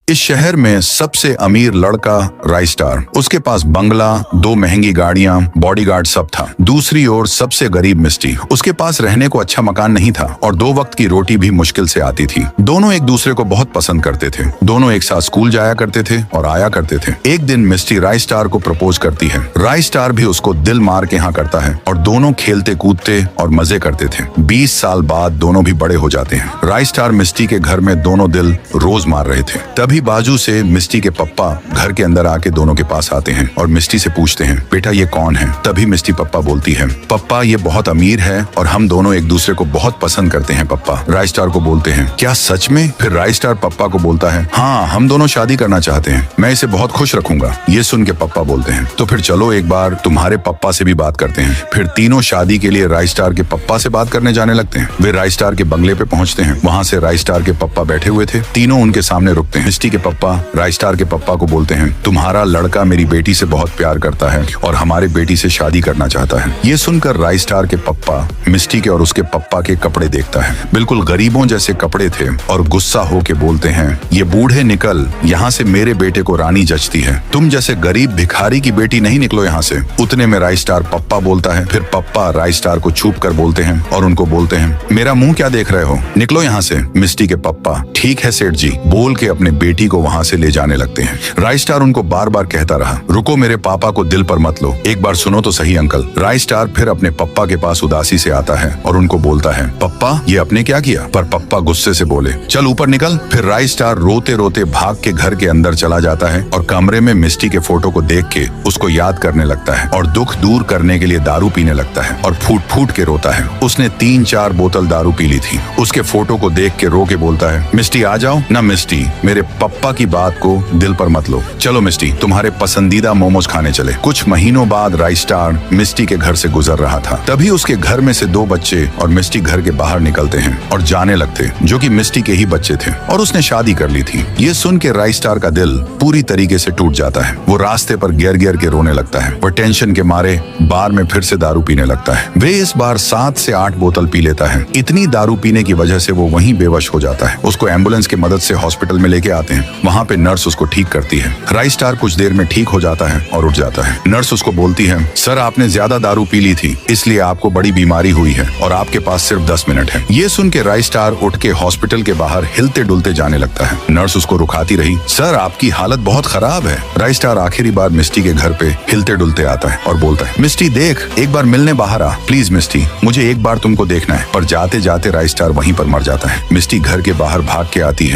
इस शहर में सबसे अमीर लड़का राई स्टार। उसके पास बंगला, 2 महंगी गाड़ियां, बॉडीगार्ड सब था। दूसरी ओर सबसे गरीब मिस्टी। उसके पास रहने को अच्छा मकान नहीं था और 2 वक्त की रोटी भी मुश्किल से आती थी। दोनों एक दूसरे को बहुत पसंद करते थे। दोनों एक साथ स्कूल जाया करते थे और आया करते थे। एक दिन मिस्टी राई स्टार को प्रपोज करती है। राई स्टार भी उसको दिल मार के हाँ करता है और दोनों खेलते कूदते और मजे करते थे। 20 साल बाद दोनों भी बड़े हो जाते हैं। राई स्टार मिस्टी के घर में दोनों दिल रोज मार रहे थे। तभी बाजू से मिस्टी के पप्पा घर के अंदर आके दोनों के पास आते हैं और मिस्टी से पूछते हैं, बेटा ये कौन है? तभी मिस्टी पप्पा बोलती है, पप्पा ये बहुत अमीर है और हम दोनों एक दूसरे को बहुत पसंद करते हैं पप्पा। राई स्टार को बोलते हैं, क्या सच में? फिर राई स्टार पप्पा को बोलता है, हाँ हम दोनों शादी करना चाहते हैं, मैं इसे बहुत खुश रखूंगा। ये सुन के पप्पा बोलते हैं, तो फिर चलो एक बार तुम्हारे पप्पा से भी बात करते हैं। फिर तीनों शादी के लिए राई स्टार के पप्पा से बात करने जाने लगते हैं। वे राई स्टार के बंगले पे पहुंचते हैं। वहाँ से राई स्टार के पप्पा बैठे हुए थे। तीनों उनके सामने रुकते हैं। मिस्टी के पप्पा राई स्टार के पप्पा को बोलते हैं, तुम्हारा लड़का मेरी बेटी से बहुत प्यार करता है और हमारे बेटी से शादी करना चाहता है। ये सुनकर राई स्टार के पप्पा मिस्टी के और उसके पप्पा के कपड़े देखता है। बिल्कुल गरीबों जैसे कपड़े थे और गुस्सा होके बोलते हैं, ये बूढ़े निकल यहाँ से, मेरे बेटे को रानी जचती है। तुम जैसे गरीब भिखारी की बेटी नहीं निकलो यहाँ से। उतने में राई स्टार पप्पा बोलता है। फिर पप्पा राई स्टार को छुप कर बोलते हैं और उनको बोलते हैं, मेरा मुंह क्या देख रहे हो, निकलो यहाँ से। मिस्टी के पप्पा, ठीक है सेठ जी, बोल के अपने बेटी को वहाँ से ले जाने लगते हैं। राई स्टार उनको बार बार कहता रहा, रुको, मेरे पापा को दिल पर मत लो, एक बार सुनो तो सही अंकल। राई स्टार फिर अपने पप्पा के पास उदासी से आता है और उनको बोलता है, पप्पा ये आपने क्या किया? पर पप्पा गुस्से से बोले, चल ऊपर निकल। फिर राई स्टार रोते रोते भाग के घर के अंदर चला जाता है और कमरे में मिस्टी के फोटो को देख के उसको याद करने लगता है और दुख दूर करने के लिए दारू पीने लगता है और फूट फूट के रोता है। उसने 3-4 बोतल दारू पी ली थी। उसके फोटो को देख के रो के बोलता है, मिस्टी आ जाओ ना मिस्टी, मेरे पप्पा की बात को दिल पर मत लो। चलो मिस्टी, तुम्हारे पसंदीदा मोमोज खाने चले। कुछ महीनों बाद राई स्टार मिस्टी के घर से गुजर रहा था। तभी उसके घर में से 2 बच्चे और मिस्टी घर के बाहर निकलते हैं और जाने लगते, जो कि मिस्टी के ही बच्चे थे और उसने शादी कर ली थी। ये सुन के राई स्टार का दिल पूरी तरीके से टूट जाता है। वो रास्ते पर गिर गिर के रोने लगता है। वो टेंशन के मारे बार में फिर से दारू पीने लगता है। वे इस बार 7 से 8 बोतल पी लेता है। इतनी दारू पीने की वजह से वो वहीं बेवश हो जाता है। उसको एम्बुलेंस की मदद से हॉस्पिटल में लेके आते हैं। वहाँ पे नर्स उसको ठीक करती है। राई स्टार कुछ देर में ठीक हो जाता है और उठ जाता है। नर्स उसको बोलती है, सर आपने ज्यादा दारू पी ली थी, इसलिए आपको बड़ी बीमारी हुई है और आपके पास सिर्फ 10 मिनट है। ये सुन के राई स्टार उठ के हॉस्पिटल के बाहर हिलते डुलते जाने लगता है। नर्स उसको रुकाती रही, सर आपकी हालत बहुत खराब है। राई स्टार आखिरी बार मिस्टी के घर पे हिलते डुलते आता है और बोलता है, मिस्टी देख, एक बार मिलने बाहर आ प्लीज मिस्टी, मुझे एक बार तुमको देखना है। पर जाते जाते राई स्टार वहीं पर मर जाता है। मिस्टी घर के बाहर भाग के आती है